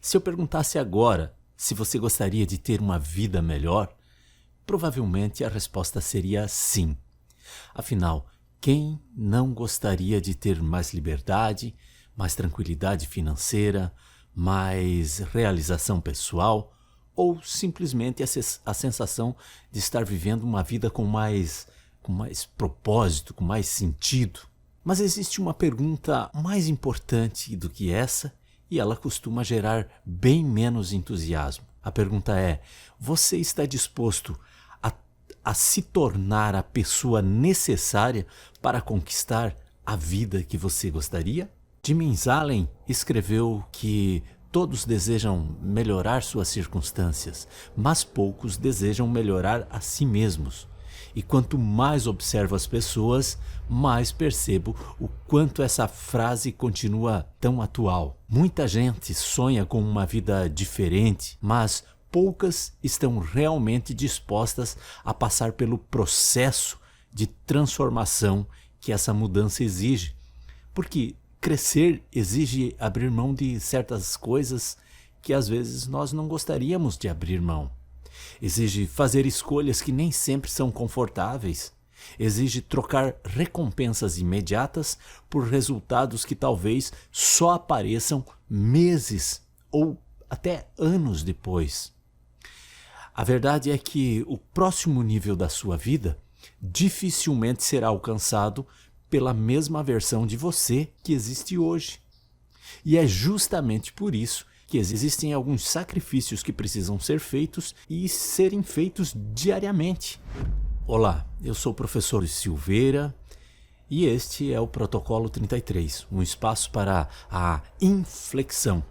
Se eu perguntasse agora se você gostaria de ter uma vida melhor, provavelmente a resposta seria sim. Afinal, quem não gostaria de ter mais liberdade, mais tranquilidade financeira, mais realização pessoal ou simplesmente a sensação de estar vivendo uma vida com mais propósito, com mais sentido? Mas existe uma pergunta mais importante do que essa e ela costuma gerar bem menos entusiasmo. A pergunta é: você está disposto a se tornar a pessoa necessária para conquistar a vida que você gostaria? Jim Zalem escreveu que todos desejam melhorar suas circunstâncias, mas poucos desejam melhorar a si mesmos. E quanto mais observo as pessoas, mais percebo o quanto essa frase continua tão atual. Muita gente sonha com uma vida diferente, mas poucas estão realmente dispostas a passar pelo processo de transformação que essa mudança exige. Porque crescer exige abrir mão de certas coisas que às vezes nós não gostaríamos de abrir mão. Exige fazer escolhas que nem sempre são confortáveis. Exige trocar recompensas imediatas por resultados que talvez só apareçam meses ou até anos depois. A verdade é que o próximo nível da sua vida dificilmente será alcançado pela mesma versão de você que existe hoje. E é justamente por isso que existem alguns sacrifícios que precisam ser feitos e serem feitos diariamente. Olá, eu sou o professor Silveira e este é o Protocolo 33, um espaço para a inflexão,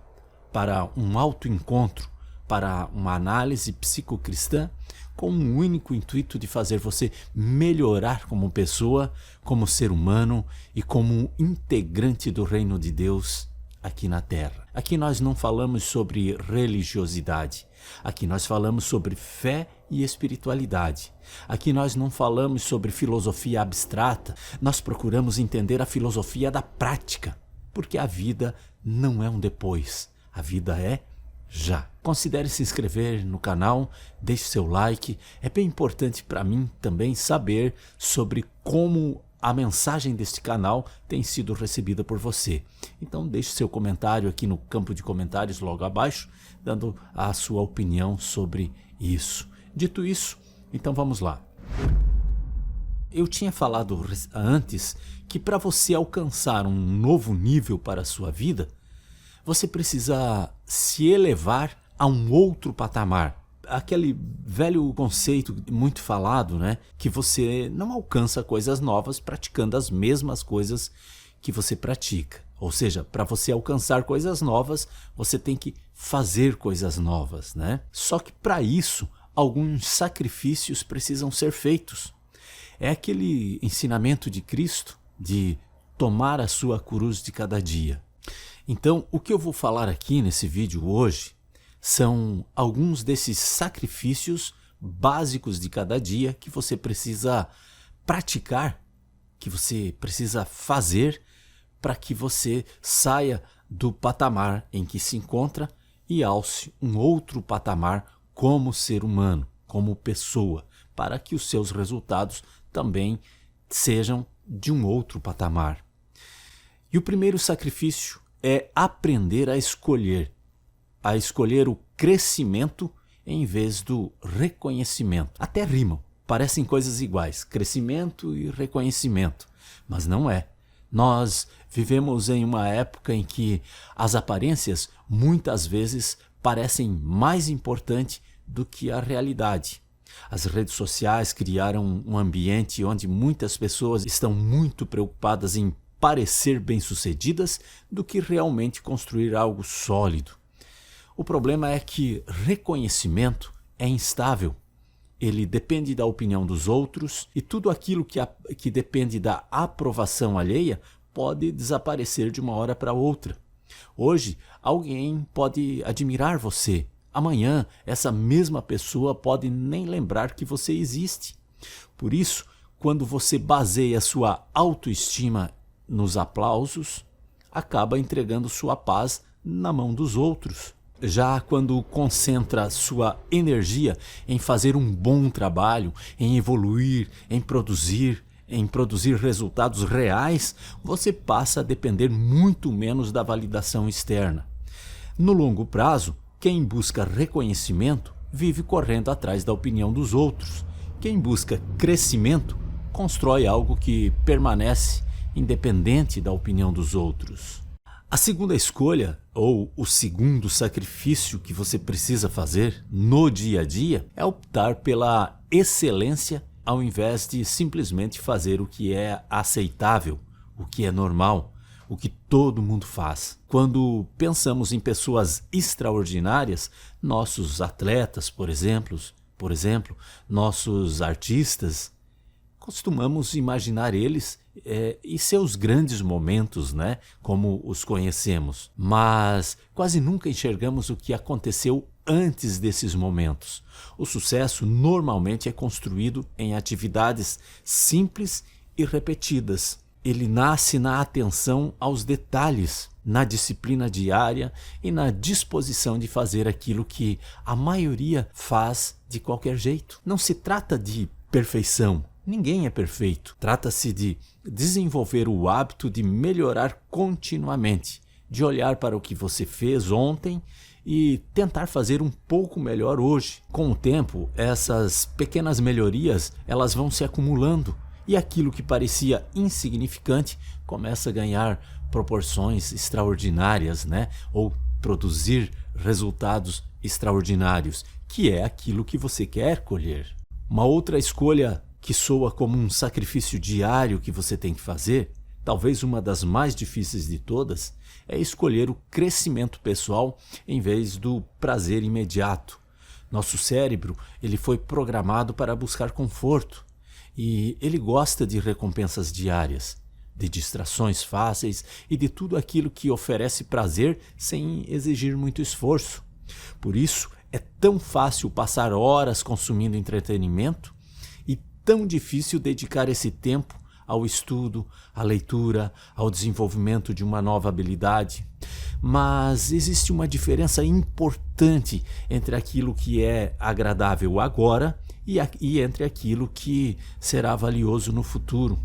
para um autoencontro, para uma análise psicocristã com um único intuito de fazer você melhorar como pessoa, como ser humano e como integrante do reino de Deus aqui na Terra. Aqui nós não falamos sobre religiosidade. Aqui nós falamos sobre fé e espiritualidade. Aqui nós não falamos sobre filosofia abstrata. Nós procuramos entender a filosofia da prática, porque a vida não é um depois. A vida é já. Considere se inscrever no canal, deixe seu like. É bem importante para mim também saber sobre como a mensagem deste canal tem sido recebida por você. Então deixe seu comentário aqui no campo de comentários logo abaixo, dando a sua opinião sobre isso. Dito isso, então vamos lá. Eu tinha falado antes que para você alcançar um novo nível para a sua vida, você precisa se elevar a um outro patamar. Aquele velho conceito muito falado, né? Que você não alcança coisas novas praticando as mesmas coisas que você pratica. Ou seja, para você alcançar coisas novas, você tem que fazer coisas novas, né? Só que para isso, alguns sacrifícios precisam ser feitos. É aquele ensinamento de Cristo de tomar a sua cruz de cada dia. Então, o que eu vou falar aqui nesse vídeo hoje são alguns desses sacrifícios básicos de cada dia que você precisa praticar, que você precisa fazer para que você saia do patamar em que se encontra e alce um outro patamar como ser humano, como pessoa, para que os seus resultados também sejam de um outro patamar. E o primeiro sacrifício é aprender a escolher o crescimento em vez do reconhecimento. Até rimam, parecem coisas iguais, crescimento e reconhecimento, mas não é. Nós vivemos em uma época em que as aparências muitas vezes parecem mais importantes do que a realidade. As redes sociais criaram um ambiente onde muitas pessoas estão muito preocupadas em parecer bem-sucedidas do que realmente construir algo sólido. O problema é que reconhecimento é instável. Ele depende da opinião dos outros e tudo aquilo que depende da aprovação alheia pode desaparecer de uma hora para outra. Hoje, alguém pode admirar você. Amanhã, essa mesma pessoa pode nem lembrar que você existe. Por isso, quando você baseia sua autoestima nos aplausos, acaba entregando sua paz na mão dos outros. Já quando concentra sua energia em fazer um bom trabalho, em evoluir, em produzir resultados reais, você passa a depender muito menos da validação externa. No longo prazo, quem busca reconhecimento vive correndo atrás da opinião dos outros. Quem busca crescimento constrói algo que permanece independente da opinião dos outros. A segunda escolha, ou o segundo sacrifício que você precisa fazer no dia a dia, é optar pela excelência ao invés de simplesmente fazer o que é aceitável, o que é normal, o que todo mundo faz. Quando pensamos em pessoas extraordinárias, nossos atletas, por exemplo, nossos artistas, costumamos imaginar eles e seus grandes momentos, né, como os conhecemos. Mas quase nunca enxergamos o que aconteceu antes desses momentos. O sucesso normalmente é construído em atividades simples e repetidas. Ele nasce na atenção aos detalhes, na disciplina diária e na disposição de fazer aquilo que a maioria faz de qualquer jeito. Não se trata de perfeição. Ninguém é perfeito. Trata-se de desenvolver o hábito de melhorar continuamente, de olhar para o que você fez ontem e tentar fazer um pouco melhor hoje. Com o tempo, essas pequenas melhorias, elas vão se acumulando e aquilo que parecia insignificante começa a ganhar proporções extraordinárias, né? Ou produzir resultados extraordinários, que é aquilo que você quer colher. Uma outra escolha que soa como um sacrifício diário que você tem que fazer, talvez uma das mais difíceis de todas, é escolher o crescimento pessoal em vez do prazer imediato. Nosso cérebro, ele foi programado para buscar conforto e ele gosta de recompensas diárias, de distrações fáceis e de tudo aquilo que oferece prazer sem exigir muito esforço. Por isso, é tão fácil passar horas consumindo entretenimento e tão difícil dedicar esse tempo ao estudo, à leitura, ao desenvolvimento de uma nova habilidade. Mas existe uma diferença importante entre aquilo que é agradável agora e entre aquilo que será valioso no futuro.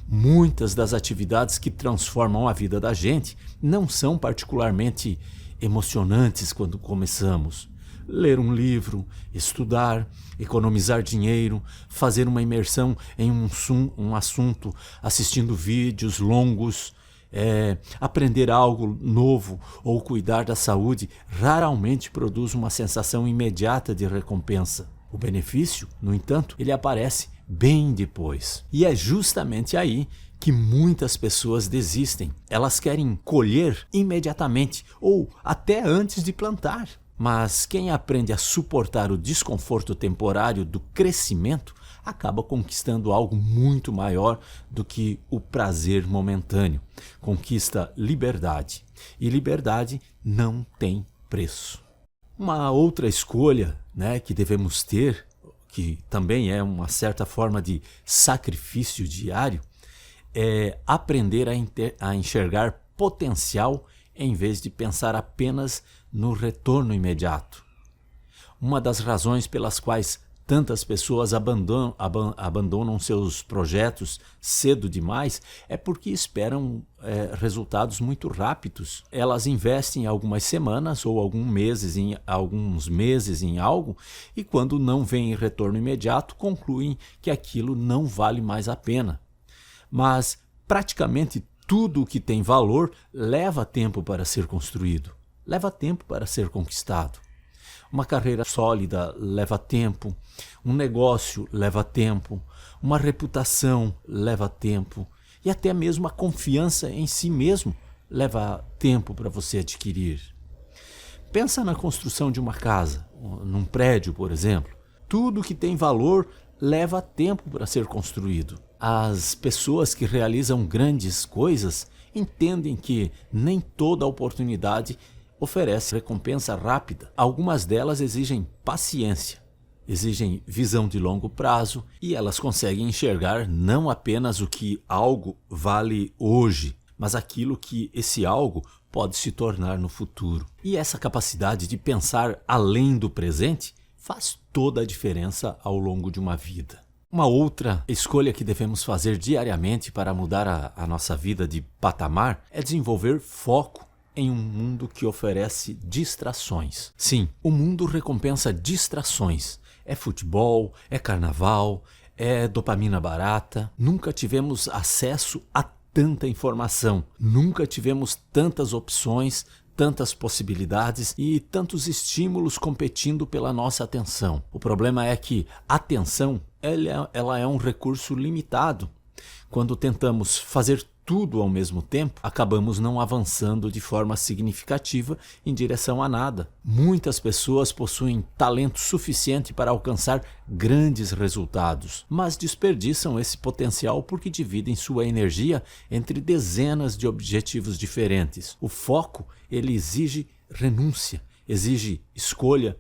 Muitas das atividades que transformam a vida da gente não são particularmente emocionantes quando começamos. Ler um livro, estudar, economizar dinheiro, fazer uma imersão em um assunto, assistindo vídeos longos, aprender algo novo ou cuidar da saúde, raramente produz uma sensação imediata de recompensa. O benefício, no entanto, ele aparece bem depois. E é justamente aí que muitas pessoas desistem. Elas querem colher imediatamente ou até antes de plantar. Mas quem aprende a suportar o desconforto temporário do crescimento acaba conquistando algo muito maior do que o prazer momentâneo. Conquista liberdade. E liberdade não tem preço. Uma outra escolha, né, que devemos ter, que também é uma certa forma de sacrifício diário, é aprender a enxergar potencial em vez de pensar apenas no retorno imediato. Uma das razões pelas quais tantas pessoas abandonam seus projetos cedo demais é porque esperam resultados muito rápidos. Elas investem algumas semanas ou alguns meses em algo e quando não vem retorno imediato concluem que aquilo não vale mais a pena. Mas praticamente tudo o que tem valor leva tempo para ser construído, leva tempo para ser conquistado. Uma carreira sólida leva tempo, um negócio leva tempo, uma reputação leva tempo e até mesmo a confiança em si mesmo leva tempo para você adquirir. Pensa na construção de uma casa, num prédio, por exemplo. Tudo que tem valor leva tempo para ser construído. As pessoas que realizam grandes coisas entendem que nem toda oportunidade oferece recompensa rápida. Algumas delas exigem paciência, exigem visão de longo prazo e elas conseguem enxergar não apenas o que algo vale hoje, mas aquilo que esse algo pode se tornar no futuro. E essa capacidade de pensar além do presente faz toda a diferença ao longo de uma vida. Uma outra escolha que devemos fazer diariamente para mudar a nossa vida de patamar é desenvolver foco em um mundo que oferece distrações. Sim, o mundo recompensa distrações. É futebol, é carnaval, é dopamina barata. Nunca tivemos acesso a tanta informação, nunca tivemos tantas opções, tantas possibilidades e tantos estímulos competindo pela nossa atenção. O problema é que a atenção ela é um recurso limitado. Quando tentamos fazer tudo ao mesmo tempo, acabamos não avançando de forma significativa em direção a nada. Muitas pessoas possuem talento suficiente para alcançar grandes resultados, mas desperdiçam esse potencial porque dividem sua energia entre dezenas de objetivos diferentes. O foco, ele exige renúncia, exige escolha.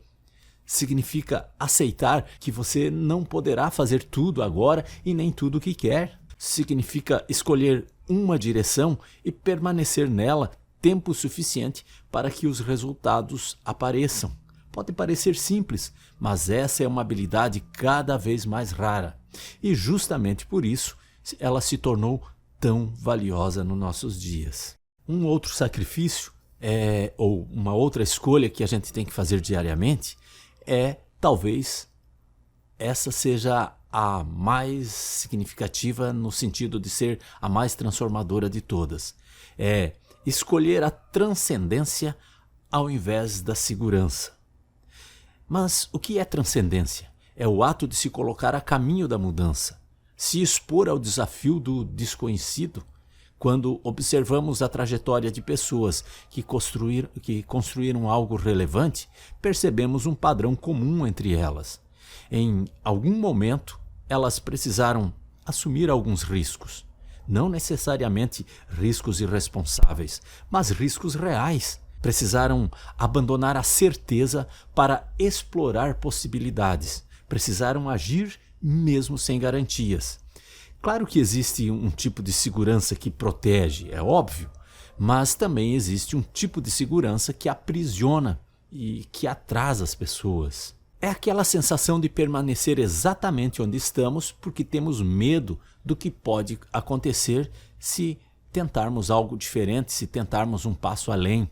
Significa aceitar que você não poderá fazer tudo agora e nem tudo o que quer. Significa escolher uma direção e permanecer nela tempo suficiente para que os resultados apareçam. Pode parecer simples, mas essa é uma habilidade cada vez mais rara. E justamente por isso ela se tornou tão valiosa nos nossos dias. Um outro sacrifício, ou uma outra escolha que a gente tem que fazer diariamente, talvez essa seja a mais significativa no sentido de ser a mais transformadora de todas. É escolher a transcendência ao invés da segurança. Mas o que é transcendência? É o ato de se colocar a caminho da mudança, se expor ao desafio do desconhecido. Quando observamos a trajetória de pessoas que construíram algo relevante, percebemos um padrão comum entre elas. Em algum momento, elas precisaram assumir alguns riscos. Não necessariamente riscos irresponsáveis, mas riscos reais. Precisaram abandonar a certeza para explorar possibilidades. Precisaram agir mesmo sem garantias. Claro que existe um tipo de segurança que protege, é óbvio, mas também existe um tipo de segurança que aprisiona e que atrasa as pessoas. É aquela sensação de permanecer exatamente onde estamos porque temos medo do que pode acontecer se tentarmos algo diferente, se tentarmos um passo além.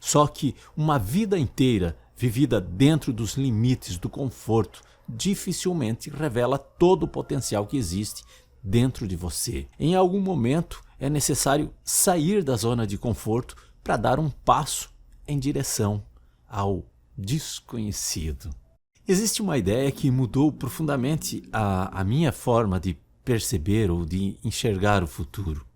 Só que uma vida inteira vivida dentro dos limites do conforto dificilmente revela todo o potencial que existe dentro de você. Em algum momento é necessário sair da zona de conforto para dar um passo em direção ao desconhecido. Existe uma ideia que mudou profundamente a minha forma de perceber ou de enxergar o futuro.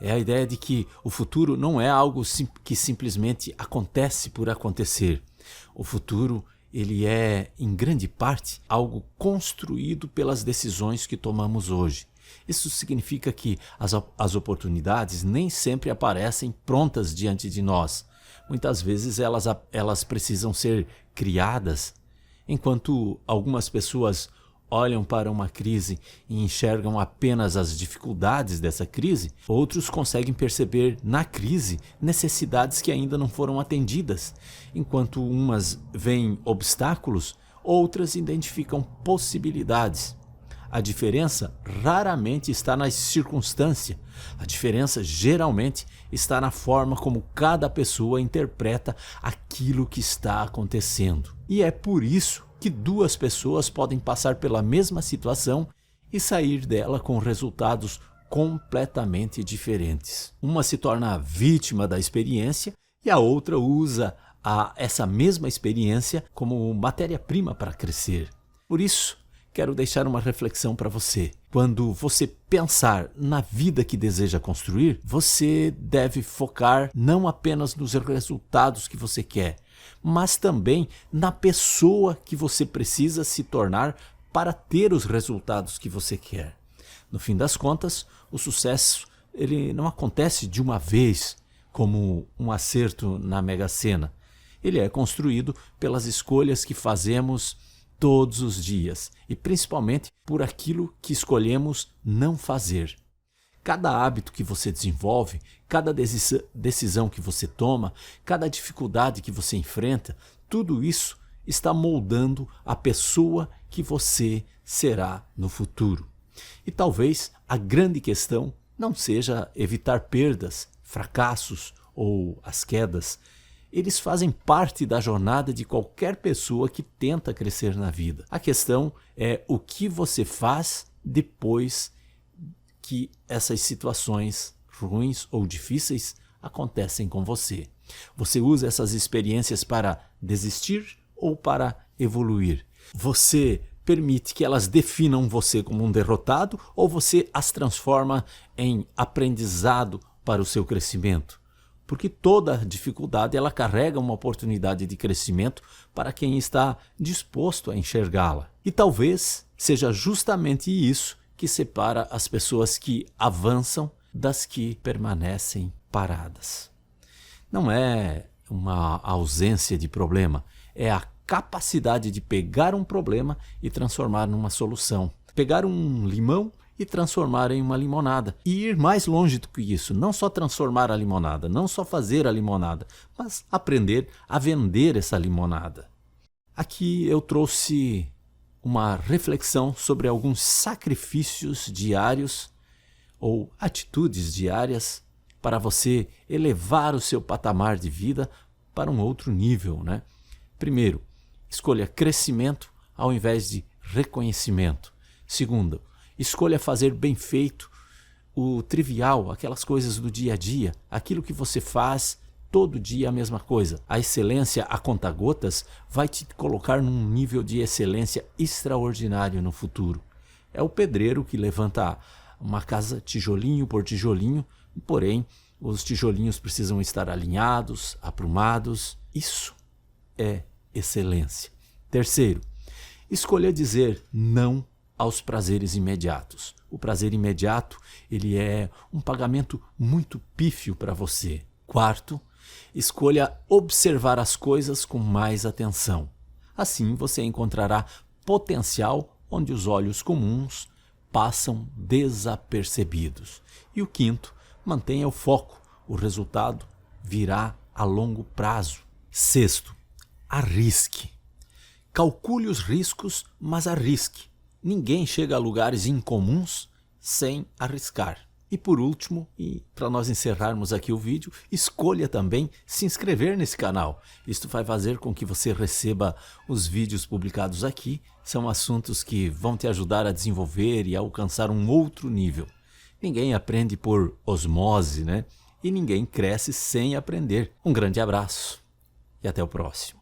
É a ideia de que o futuro não é algo que simplesmente acontece por acontecer. O futuro, ele é, em grande parte, algo construído pelas decisões que tomamos hoje. Isso significa que as oportunidades nem sempre aparecem prontas diante de nós. Muitas vezes elas precisam ser criadas. Enquanto algumas pessoas olham para uma crise e enxergam apenas as dificuldades dessa crise, outros conseguem perceber na crise necessidades que ainda não foram atendidas. Enquanto umas veem obstáculos, outras identificam possibilidades. A diferença raramente está na circunstância. A diferença geralmente está na forma como cada pessoa interpreta aquilo que está acontecendo. E é por isso que duas pessoas podem passar pela mesma situação e sair dela com resultados completamente diferentes. Uma se torna vítima da experiência e a outra usa essa mesma experiência como matéria-prima para crescer. Por isso, quero deixar uma reflexão para você. Quando você pensar na vida que deseja construir, você deve focar não apenas nos resultados que você quer, mas também na pessoa que você precisa se tornar para ter os resultados que você quer. No fim das contas, o sucesso ele não acontece de uma vez como um acerto na Mega Sena. Ele é construído pelas escolhas que fazemos todos os dias e principalmente por aquilo que escolhemos não fazer. Cada hábito que você desenvolve, cada decisão que você toma, cada dificuldade que você enfrenta, tudo isso está moldando a pessoa que você será no futuro. E talvez a grande questão não seja evitar perdas, fracassos ou as quedas. Eles fazem parte da jornada de qualquer pessoa que tenta crescer na vida. A questão é o que você faz depois que essas situações ruins ou difíceis acontecem com você. Você usa essas experiências para desistir ou para evoluir? Você permite que elas definam você como um derrotado ou você as transforma em aprendizado para o seu crescimento? Porque toda dificuldade ela carrega uma oportunidade de crescimento para quem está disposto a enxergá-la. E talvez seja justamente isso que separa as pessoas que avançam das que permanecem paradas. Não é uma ausência de problema, é a capacidade de pegar um problema e transformar numa solução. Pegar um limão e transformar em uma limonada. E ir mais longe do que isso, não só transformar a limonada, não só fazer a limonada, mas aprender a vender essa limonada. Aqui eu trouxe uma reflexão sobre alguns sacrifícios diários ou atitudes diárias para você elevar o seu patamar de vida para um outro nível, né? Primeiro, escolha crescimento ao invés de reconhecimento. Segundo, escolha fazer bem feito o trivial, aquelas coisas do dia a dia, aquilo que você faz todo dia a mesma coisa. A excelência a conta-gotas vai te colocar num nível de excelência extraordinário no futuro. É o pedreiro que levanta uma casa tijolinho por tijolinho, porém os tijolinhos precisam estar alinhados, aprumados. Isso é excelência. Terceiro, escolha dizer não aos prazeres imediatos. O prazer imediato, ele é um pagamento muito pífio para você. Quarto, escolha observar as coisas com mais atenção. Assim você encontrará potencial onde os olhos comuns passam desapercebidos. E o quinto, mantenha o foco. O resultado virá a longo prazo. Sexto, arrisque. Calcule os riscos, mas arrisque. Ninguém chega a lugares incomuns sem arriscar. E por último, e para nós encerrarmos aqui o vídeo, escolha também se inscrever nesse canal. Isto vai fazer com que você receba os vídeos publicados aqui. São assuntos que vão te ajudar a desenvolver e a alcançar um outro nível. Ninguém aprende por osmose, né? E ninguém cresce sem aprender. Um grande abraço e até o próximo.